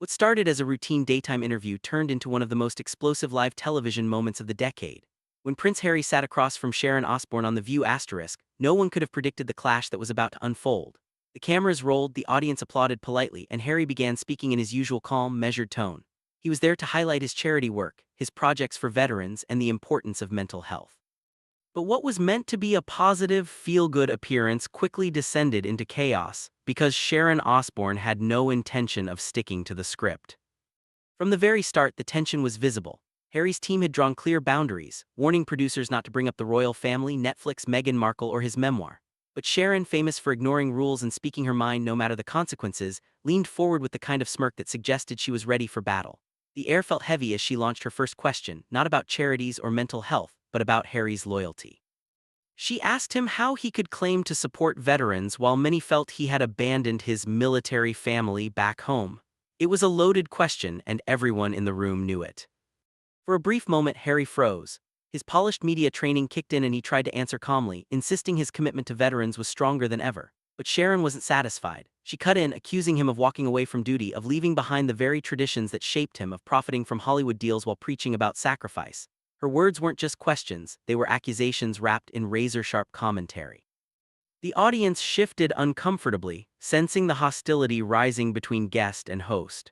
What started as a routine daytime interview turned into one of the most explosive live television moments of the decade. When Prince Harry sat across from Sharon Osbourne on The View asterisk, no one could have predicted the clash that was about to unfold. The cameras rolled, the audience applauded politely, and Harry began speaking in his usual calm, measured tone. He was there to highlight his charity work, his projects for veterans, and the importance of mental health. But what was meant to be a positive, feel-good appearance quickly descended into chaos because Sharon Osbourne had no intention of sticking to the script. From the very start, the tension was visible. Harry's team had drawn clear boundaries, warning producers not to bring up the royal family, Netflix, Meghan Markle, or his memoir. But Sharon, famous for ignoring rules and speaking her mind no matter the consequences, leaned forward with the kind of smirk that suggested she was ready for battle. The air felt heavy as she launched her first question, not about charities or mental health, but about Harry's loyalty. She asked him how he could claim to support veterans while many felt he had abandoned his military family back home. It was a loaded question, and everyone in the room knew it. For a brief moment, Harry froze. His polished media training kicked in and he tried to answer calmly, insisting his commitment to veterans was stronger than ever. But Sharon wasn't satisfied. She cut in, accusing him of walking away from duty, of leaving behind the very traditions that shaped him, of profiting from Hollywood deals while preaching about sacrifice. Her words weren't just questions, they were accusations wrapped in razor-sharp commentary. The audience shifted uncomfortably, sensing the hostility rising between guest and host.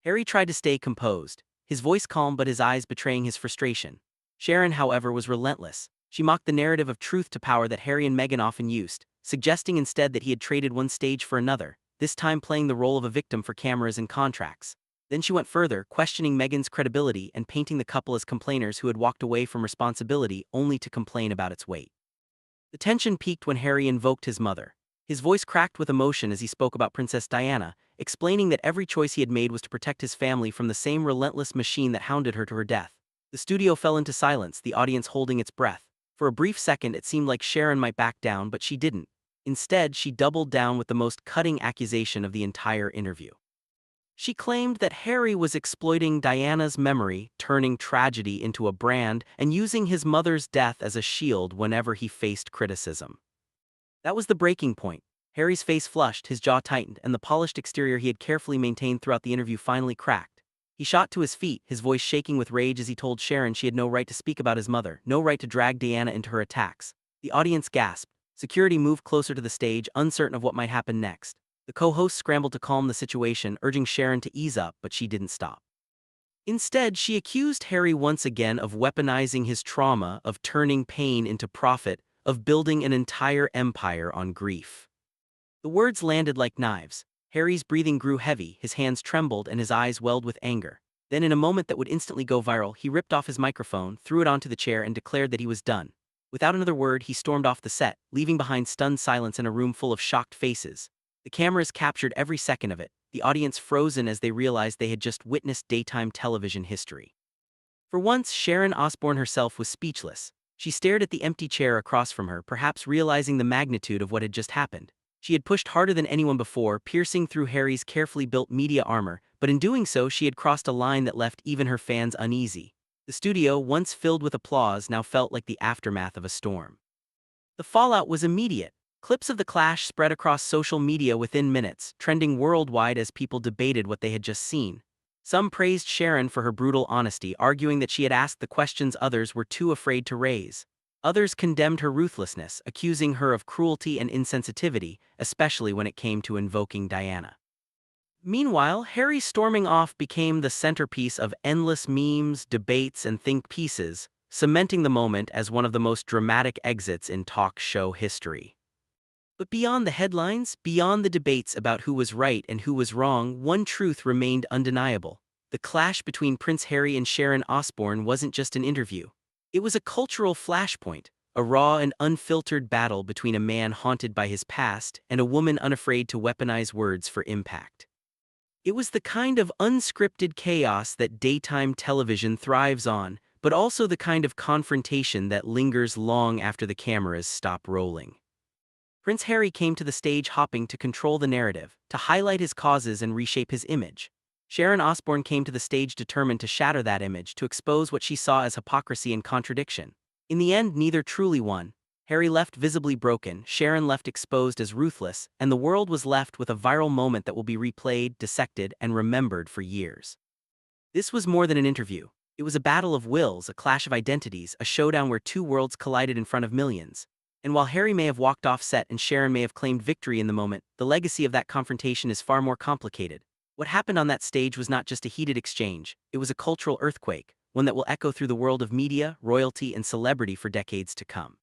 Harry tried to stay composed, his voice calm but his eyes betraying his frustration. Sharon, however, was relentless. She mocked the narrative of truth to power that Harry and Meghan often used, suggesting instead that he had traded one stage for another, this time playing the role of a victim for cameras and contracts. Then she went further, questioning Meghan's credibility and painting the couple as complainers who had walked away from responsibility only to complain about its weight. The tension peaked when Harry invoked his mother. His voice cracked with emotion as he spoke about Princess Diana, explaining that every choice he had made was to protect his family from the same relentless machine that hounded her to her death. The studio fell into silence, the audience holding its breath. For a brief second it seemed like Sharon might back down, but she didn't. Instead, she doubled down with the most cutting accusation of the entire interview. She claimed that Harry was exploiting Diana's memory, turning tragedy into a brand, and using his mother's death as a shield whenever he faced criticism. That was the breaking point. Harry's face flushed, his jaw tightened, and the polished exterior he had carefully maintained throughout the interview finally cracked. He shot to his feet, his voice shaking with rage as he told Sharon she had no right to speak about his mother, no right to drag Diana into her attacks. The audience gasped. Security moved closer to the stage, uncertain of what might happen next. The co-host scrambled to calm the situation, urging Sharon to ease up, but she didn't stop. Instead, she accused Harry once again of weaponizing his trauma, of turning pain into profit, of building an entire empire on grief. The words landed like knives. Harry's breathing grew heavy, his hands trembled, and his eyes welled with anger. Then, in a moment that would instantly go viral, he ripped off his microphone, threw it onto the chair, and declared that he was done. Without another word, he stormed off the set, leaving behind stunned silence and a room full of shocked faces. The cameras captured every second of it, the audience frozen as they realized they had just witnessed daytime television history. For once, Sharon Osbourne herself was speechless. She stared at the empty chair across from her, perhaps realizing the magnitude of what had just happened. She had pushed harder than anyone before, piercing through Harry's carefully built media armor, but in doing so she had crossed a line that left even her fans uneasy. The studio, once filled with applause, now felt like the aftermath of a storm. The fallout was immediate. Clips of the clash spread across social media within minutes, trending worldwide as people debated what they had just seen. Some praised Sharon for her brutal honesty, arguing that she had asked the questions others were too afraid to raise. Others condemned her ruthlessness, accusing her of cruelty and insensitivity, especially when it came to invoking Diana. Meanwhile, Harry storming off became the centerpiece of endless memes, debates, and think pieces, cementing the moment as one of the most dramatic exits in talk show history. But beyond the headlines, beyond the debates about who was right and who was wrong, one truth remained undeniable. The clash between Prince Harry and Sharon Osbourne wasn't just an interview. It was a cultural flashpoint, a raw and unfiltered battle between a man haunted by his past and a woman unafraid to weaponize words for impact. It was the kind of unscripted chaos that daytime television thrives on, but also the kind of confrontation that lingers long after the cameras stop rolling. Prince Harry came to the stage hopping to control the narrative, to highlight his causes and reshape his image. Sharon Osbourne came to the stage determined to shatter that image, to expose what she saw as hypocrisy and contradiction. In the end, neither truly won. Harry left visibly broken, Sharon left exposed as ruthless, and the world was left with a viral moment that will be replayed, dissected, and remembered for years. This was more than an interview. It was a battle of wills, a clash of identities, a showdown where two worlds collided in front of millions. And while Harry may have walked off set and Sharon may have claimed victory in the moment, the legacy of that confrontation is far more complicated. What happened on that stage was not just a heated exchange, it was a cultural earthquake, one that will echo through the world of media, royalty, and celebrity for decades to come.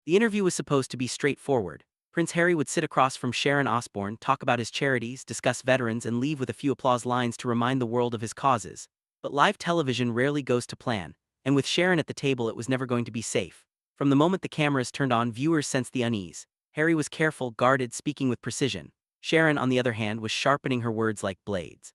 The interview was supposed to be straightforward. Prince Harry would sit across from Sharon Osbourne, talk about his charities, discuss veterans, and leave with a few applause lines to remind the world of his causes. But live television rarely goes to plan, and with Sharon at the table it was never going to be safe. From the moment the cameras turned on, viewers sensed the unease. Harry was careful, guarded, speaking with precision. Sharon, on the other hand, was sharpening her words like blades.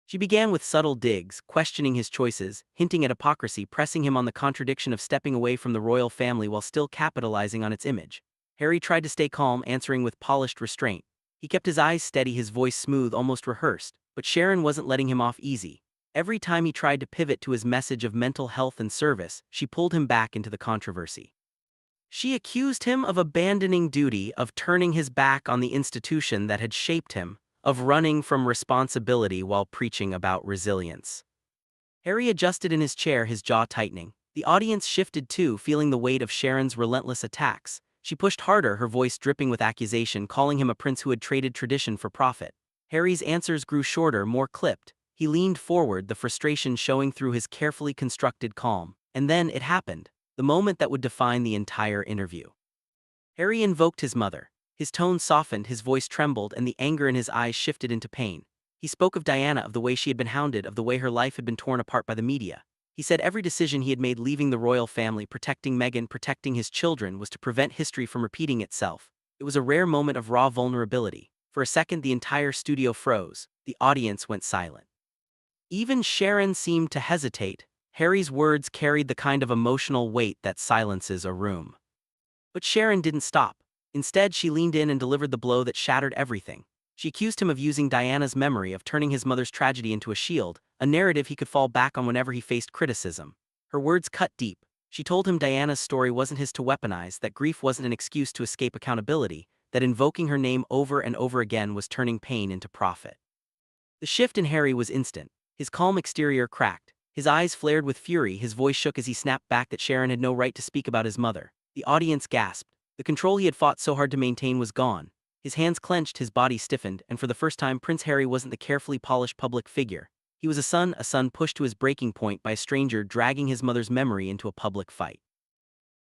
She began with subtle digs, questioning his choices, hinting at hypocrisy, pressing him on the contradiction of stepping away from the royal family while still capitalizing on its image. Harry tried to stay calm, answering with polished restraint. He kept his eyes steady, his voice smooth, almost rehearsed, but Sharon wasn't letting him off easy. Every time he tried to pivot to his message of mental health and service, she pulled him back into the controversy. She accused him of abandoning duty, of turning his back on the institution that had shaped him, of running from responsibility while preaching about resilience. Harry adjusted in his chair, his jaw tightening. The audience shifted too, feeling the weight of Sharon's relentless attacks. She pushed harder, her voice dripping with accusation, calling him a prince who had traded tradition for profit. Harry's answers grew shorter, more clipped. He leaned forward, the frustration showing through his carefully constructed calm. And then it happened, the moment that would define the entire interview. Harry invoked his mother. His tone softened, his voice trembled, and the anger in his eyes shifted into pain. He spoke of Diana, of the way she had been hounded, of the way her life had been torn apart by the media. He said every decision he had made leaving the royal family, protecting Meghan, protecting his children, was to prevent history from repeating itself. It was a rare moment of raw vulnerability. For a second, the entire studio froze. The audience went silent. Even Sharon seemed to hesitate. Harry's words carried the kind of emotional weight that silences a room. But Sharon didn't stop. Instead, she leaned in and delivered the blow that shattered everything. She accused him of using Diana's memory, of turning his mother's tragedy into a shield, a narrative he could fall back on whenever he faced criticism. Her words cut deep. She told him Diana's story wasn't his to weaponize, that grief wasn't an excuse to escape accountability, that invoking her name over and over again was turning pain into profit. The shift in Harry was instant. His calm exterior cracked. His eyes flared with fury, his voice shook as he snapped back that Sharon had no right to speak about his mother. The audience gasped. The control he had fought so hard to maintain was gone. His hands clenched, his body stiffened, and for the first time Prince Harry wasn't the carefully polished public figure. He was a son pushed to his breaking point by a stranger dragging his mother's memory into a public fight.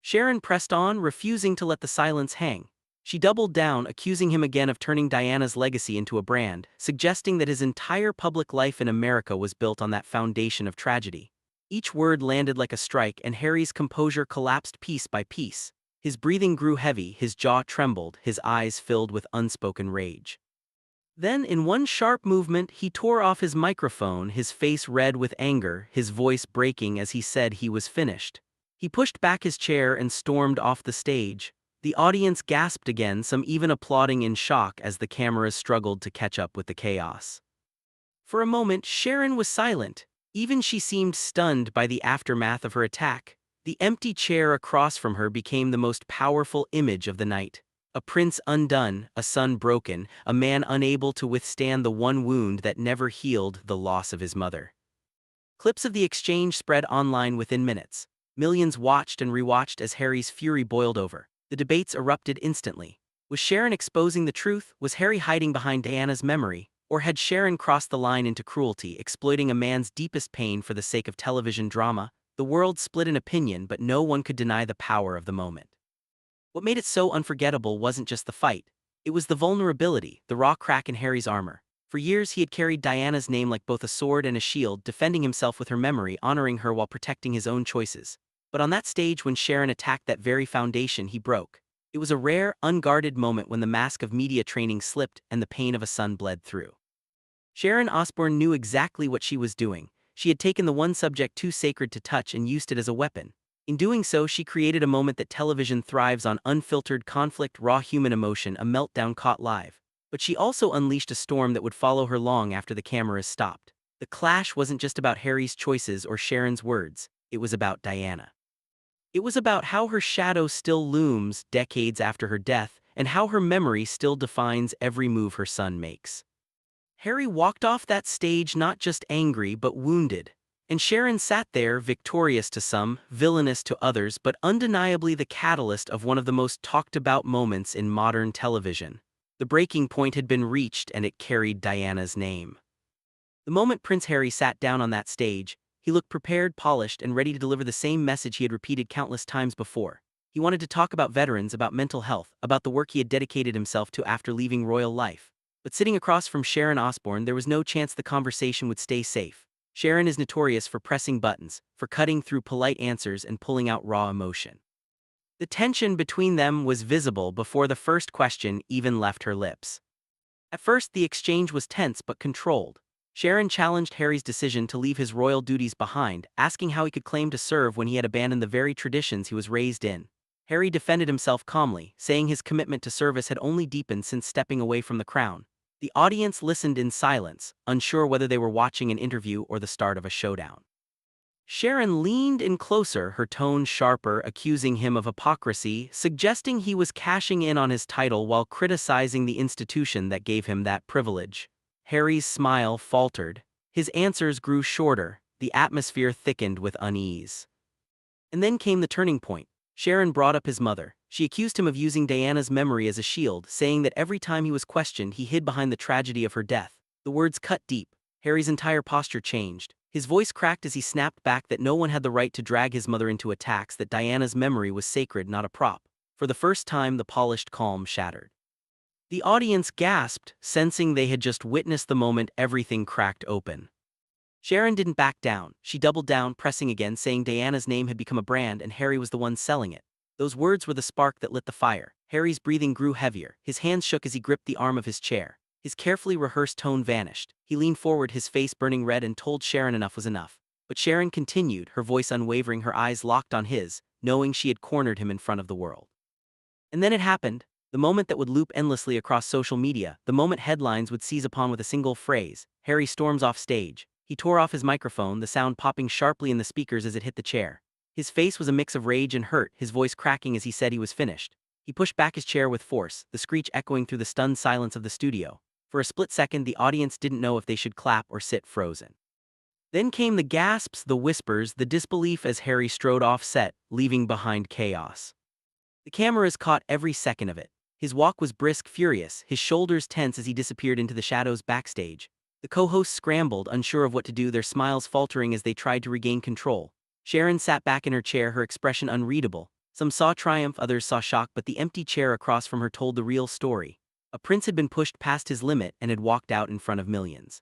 Sharon pressed on, refusing to let the silence hang. She doubled down, accusing him again of turning Diana's legacy into a brand, suggesting that his entire public life in America was built on that foundation of tragedy. Each word landed like a strike, and Harry's composure collapsed piece by piece. His breathing grew heavy, his jaw trembled, his eyes filled with unspoken rage. Then, in one sharp movement, he tore off his microphone, his face red with anger, his voice breaking as he said he was finished. He pushed back his chair and stormed off the stage. The audience gasped again, some even applauding in shock as the cameras struggled to catch up with the chaos. For a moment, Sharon was silent. Even she seemed stunned by the aftermath of her attack. The empty chair across from her became the most powerful image of the night. A prince undone, a son broken, a man unable to withstand the one wound that never healed, the loss of his mother. Clips of the exchange spread online within minutes. Millions watched and rewatched as Harry's fury boiled over. The debates erupted instantly. Was Sharon exposing the truth? Was Harry hiding behind Diana's memory? Or had Sharon crossed the line into cruelty, exploiting a man's deepest pain for the sake of television drama? The world split in opinion, but no one could deny the power of the moment. What made it so unforgettable wasn't just the fight. It was the vulnerability, the raw crack in Harry's armor. For years he had carried Diana's name like both a sword and a shield, defending himself with her memory, honoring her while protecting his own choices. But on that stage when Sharon attacked that very foundation, he broke. It was a rare, unguarded moment when the mask of media training slipped and the pain of a son bled through. Sharon Osbourne knew exactly what she was doing. She had taken the one subject too sacred to touch and used it as a weapon. In doing so, she created a moment that television thrives on: unfiltered conflict, raw human emotion, a meltdown caught live. But she also unleashed a storm that would follow her long after the cameras stopped. The clash wasn't just about Harry's choices or Sharon's words, it was about Diana. It was about how her shadow still looms decades after her death, and how her memory still defines every move her son makes. Harry walked off that stage not just angry but wounded. And Sharon sat there, victorious to some, villainous to others, but undeniably the catalyst of one of the most talked about moments in modern television. The breaking point had been reached and it carried Diana's name. The moment Prince Harry sat down on that stage, he looked prepared, polished, and ready to deliver the same message he had repeated countless times before. He wanted to talk about veterans, about mental health, about the work he had dedicated himself to after leaving royal life. But sitting across from Sharon Osbourne, there was no chance the conversation would stay safe. Sharon is notorious for pressing buttons, for cutting through polite answers and pulling out raw emotion. The tension between them was visible before the first question even left her lips. At first, the exchange was tense but controlled. Sharon challenged Harry's decision to leave his royal duties behind, asking how he could claim to serve when he had abandoned the very traditions he was raised in. Harry defended himself calmly, saying his commitment to service had only deepened since stepping away from the crown. The audience listened in silence, unsure whether they were watching an interview or the start of a showdown. Sharon leaned in closer, her tone sharper, accusing him of hypocrisy, suggesting he was cashing in on his title while criticizing the institution that gave him that privilege. Harry's smile faltered. His answers grew shorter, the atmosphere thickened with unease. And then came the turning point. Sharon brought up his mother. She accused him of using Diana's memory as a shield, saying that every time he was questioned, he hid behind the tragedy of her death. The words cut deep. Harry's entire posture changed. His voice cracked as he snapped back that no one had the right to drag his mother into attacks, that Diana's memory was sacred, not a prop. For the first time, the polished calm shattered. The audience gasped, sensing they had just witnessed the moment everything cracked open. Sharon didn't back down. She doubled down, pressing again, saying Diana's name had become a brand and Harry was the one selling it. Those words were the spark that lit the fire. Harry's breathing grew heavier. His hands shook as he gripped the arm of his chair. His carefully rehearsed tone vanished. He leaned forward, his face burning red, and told Sharon enough was enough. But Sharon continued, her voice unwavering, her eyes locked on his, knowing she had cornered him in front of the world. And then it happened. The moment that would loop endlessly across social media, the moment headlines would seize upon with a single phrase. Harry storms off stage. He tore off his microphone, the sound popping sharply in the speakers as it hit the chair. His face was a mix of rage and hurt, his voice cracking as he said he was finished. He pushed back his chair with force, the screech echoing through the stunned silence of the studio. For a split second, the audience didn't know if they should clap or sit frozen. Then came the gasps, the whispers, the disbelief as Harry strode off set, leaving behind chaos. The cameras caught every second of it. His walk was brisk, furious, his shoulders tense as he disappeared into the shadows backstage. The co-hosts scrambled, unsure of what to do, their smiles faltering as they tried to regain control. Sharon sat back in her chair, her expression unreadable. Some saw triumph, others saw shock, but the empty chair across from her told the real story. A prince had been pushed past his limit and had walked out in front of millions.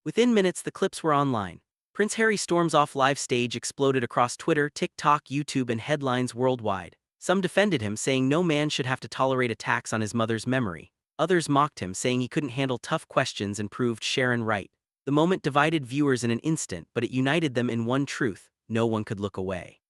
Within minutes, the clips were online. Prince Harry storms off live stage exploded across Twitter, TikTok, YouTube, and headlines worldwide. Some defended him, saying no man should have to tolerate attacks on his mother's memory. Others mocked him, saying he couldn't handle tough questions, and proved Sharon right. The moment divided viewers in an instant, but it united them in one truth: no one could look away.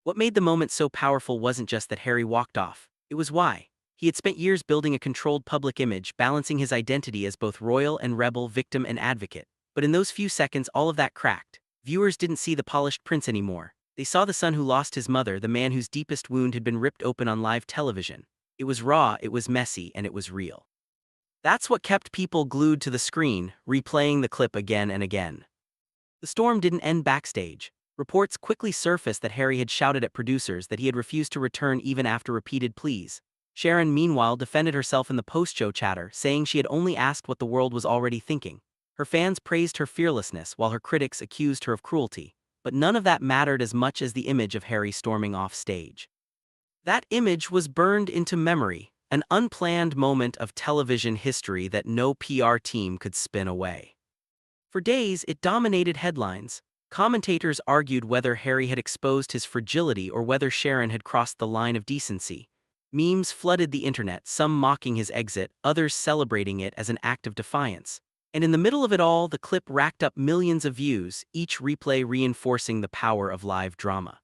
What made the moment so powerful wasn't just that Harry walked off, it was why. He had spent years building a controlled public image, balancing his identity as both royal and rebel, victim and advocate. But in those few seconds, all of that cracked. Viewers didn't see the polished prince anymore. They saw the son who lost his mother, the man whose deepest wound had been ripped open on live television. It was raw, it was messy, and it was real. That's what kept people glued to the screen, replaying the clip again and again. The storm didn't end backstage. Reports quickly surfaced that Harry had shouted at producers, that he had refused to return even after repeated pleas. Sharon, meanwhile, defended herself in the post-show chatter, saying she had only asked what the world was already thinking. Her fans praised her fearlessness, while her critics accused her of cruelty. But none of that mattered as much as the image of Harry storming off stage. That image was burned into memory, an unplanned moment of television history that no PR team could spin away. For days, it dominated headlines. Commentators argued whether Harry had exposed his fragility or whether Sharon had crossed the line of decency. Memes flooded the internet, some mocking his exit, others celebrating it as an act of defiance. And in the middle of it all, the clip racked up millions of views, each replay reinforcing the power of live drama.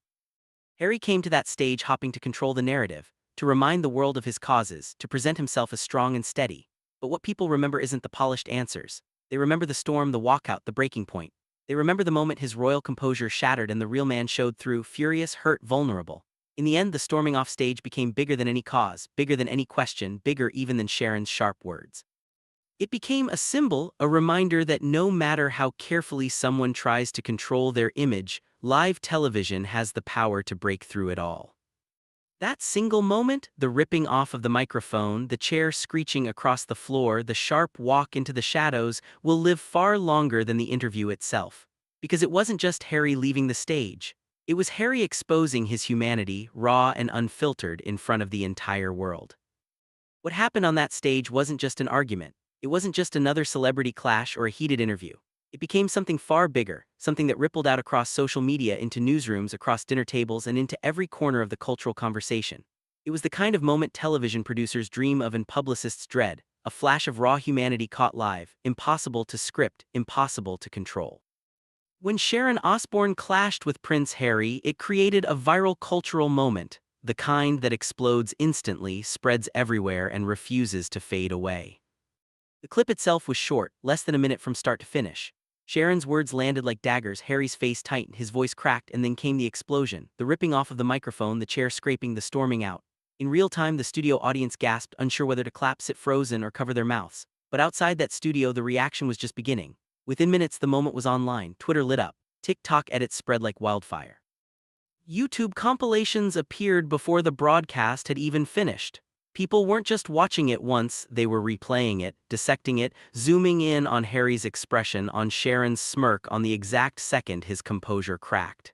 Harry came to that stage hoping to control the narrative, to remind the world of his causes, to present himself as strong and steady. But what people remember isn't the polished answers. They remember the storm, the walkout, the breaking point. They remember the moment his royal composure shattered and the real man showed through, furious, hurt, vulnerable. In the end, the storming off stage became bigger than any cause, bigger than any question, bigger even than Sharon's sharp words. It became a symbol, a reminder that no matter how carefully someone tries to control their image, live television has the power to break through it all. That single moment, the ripping off of the microphone, the chair screeching across the floor, the sharp walk into the shadows, will live far longer than the interview itself. Because it wasn't just Harry leaving the stage. It was Harry exposing his humanity, raw and unfiltered, in front of the entire world. What happened on that stage wasn't just an argument. It wasn't just another celebrity clash or a heated interview. It became something far bigger, something that rippled out across social media, into newsrooms, across dinner tables, and into every corner of the cultural conversation. It was the kind of moment television producers dream of and publicists dread, a flash of raw humanity caught live, impossible to script, impossible to control. When Sharon Osbourne clashed with Prince Harry, it created a viral cultural moment, the kind that explodes instantly, spreads everywhere, and refuses to fade away. The clip itself was short, less than a minute from start to finish. Sharon's words landed like daggers, Harry's face tightened, his voice cracked, and then came the explosion, the ripping off of the microphone, the chair scraping, the storming out. In real time, the studio audience gasped, unsure whether to clap, sit frozen, or cover their mouths. But outside that studio, the reaction was just beginning. Within minutes, the moment was online, Twitter lit up, TikTok edits spread like wildfire. YouTube compilations appeared before the broadcast had even finished. People weren't just watching it once, they were replaying it, dissecting it, zooming in on Harry's expression, on Sharon's smirk, on the exact second his composure cracked.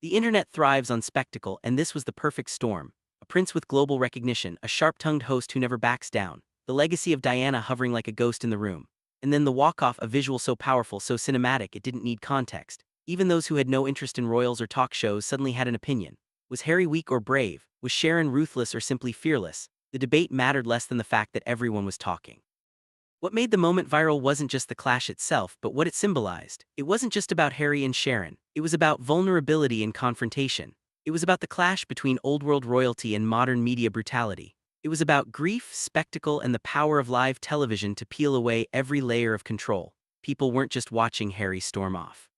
The internet thrives on spectacle, and this was the perfect storm. A prince with global recognition, a sharp-tongued host who never backs down, the legacy of Diana hovering like a ghost in the room. And then the walk-off, a visual so powerful, so cinematic it didn't need context. Even those who had no interest in royals or talk shows suddenly had an opinion. Was Harry weak or brave? Was Sharon ruthless or simply fearless? The debate mattered less than the fact that everyone was talking. What made the moment viral wasn't just the clash itself, but what it symbolized. It wasn't just about Harry and Sharon. It was about vulnerability and confrontation. It was about the clash between old-world royalty and modern media brutality. It was about grief, spectacle, and the power of live television to peel away every layer of control. People weren't just watching Harry storm off.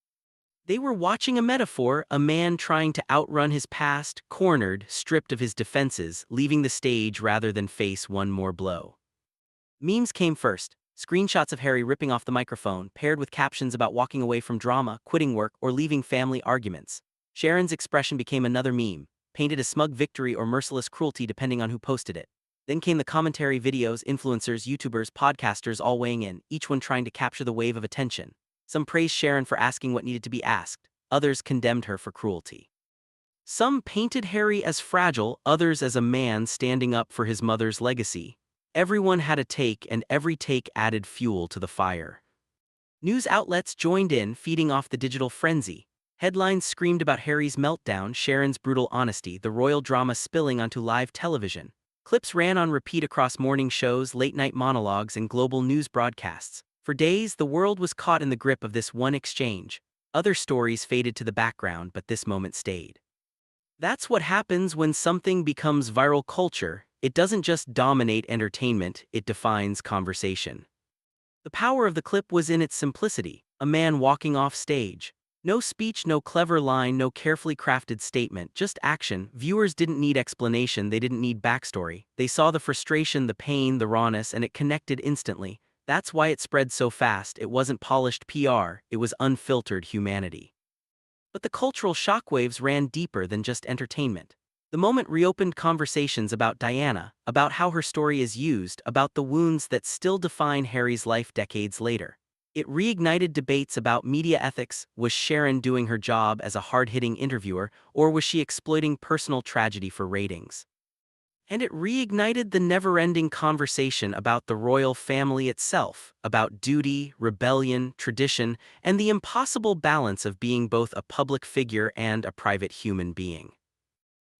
They were watching a metaphor, a man trying to outrun his past, cornered, stripped of his defenses, leaving the stage rather than face one more blow. Memes came first. Screenshots of Harry ripping off the microphone, paired with captions about walking away from drama, quitting work, or leaving family arguments. Sharon's expression became another meme, painted as smug victory or merciless cruelty depending on who posted it. Then came the commentary videos, influencers, YouTubers, podcasters all weighing in, each one trying to capture the wave of attention. Some praised Sharon for asking what needed to be asked, others condemned her for cruelty. Some painted Harry as fragile, others as a man standing up for his mother's legacy. Everyone had a take, and every take added fuel to the fire. News outlets joined in, feeding off the digital frenzy. Headlines screamed about Harry's meltdown, Sharon's brutal honesty, the royal drama spilling onto live television. Clips ran on repeat across morning shows, late-night monologues, and global news broadcasts. For days, the world was caught in the grip of this one exchange. Other stories faded to the background, but this moment stayed. That's what happens when something becomes viral culture. It doesn't just dominate entertainment, it defines conversation. The power of the clip was in its simplicity, a man walking off stage. No speech, no clever line, no carefully crafted statement, just action. Viewers didn't need explanation, they didn't need backstory. They saw the frustration, the pain, the rawness, and it connected instantly. That's why it spread so fast. It wasn't polished PR, it was unfiltered humanity. But the cultural shockwaves ran deeper than just entertainment. The moment reopened conversations about Diana, about how her story is used, about the wounds that still define Harry's life decades later. It reignited debates about media ethics. Was Sharon doing her job as a hard-hitting interviewer, or was she exploiting personal tragedy for ratings? And it reignited the never-ending conversation about the royal family itself, about duty, rebellion, tradition, and the impossible balance of being both a public figure and a private human being.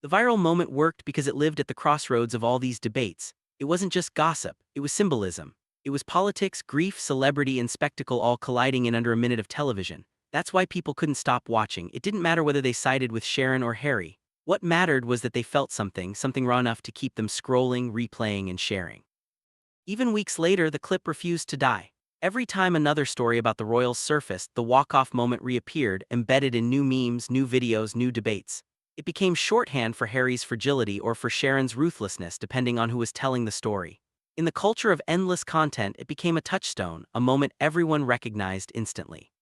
The viral moment worked because it lived at the crossroads of all these debates. It wasn't just gossip, it was symbolism. It was politics, grief, celebrity, and spectacle all colliding in under a minute of television. That's why people couldn't stop watching. It didn't matter whether they sided with Sharon or Harry. What mattered was that they felt something raw enough to keep them scrolling, replaying, and sharing. Even weeks later, the clip refused to die. Every time another story about the royals surfaced, the walk-off moment reappeared, embedded in new memes, new videos, new debates. It became shorthand for Harry's fragility or for Sharon's ruthlessness, depending on who was telling the story. In the culture of endless content, it became a touchstone, a moment everyone recognized instantly.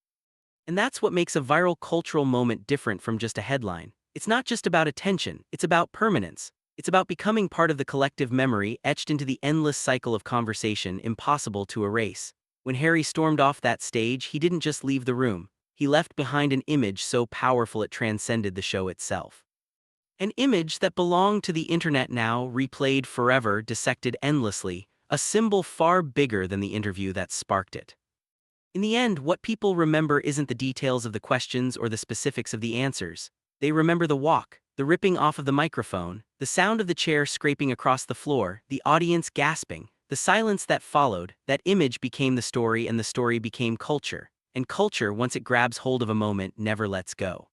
And that's what makes a viral cultural moment different from just a headline. It's not just about attention, it's about permanence. It's about becoming part of the collective memory, etched into the endless cycle of conversation impossible to erase. When Harry stormed off that stage, he didn't just leave the room. He left behind an image so powerful it transcended the show itself. An image that belonged to the internet now, replayed forever, dissected endlessly, a symbol far bigger than the interview that sparked it. In the end, what people remember isn't the details of the questions or the specifics of the answers. They remember the walk, the ripping off of the microphone, the sound of the chair scraping across the floor, the audience gasping, the silence that followed. That image became the story, and the story became culture. And culture, once it grabs hold of a moment, never lets go.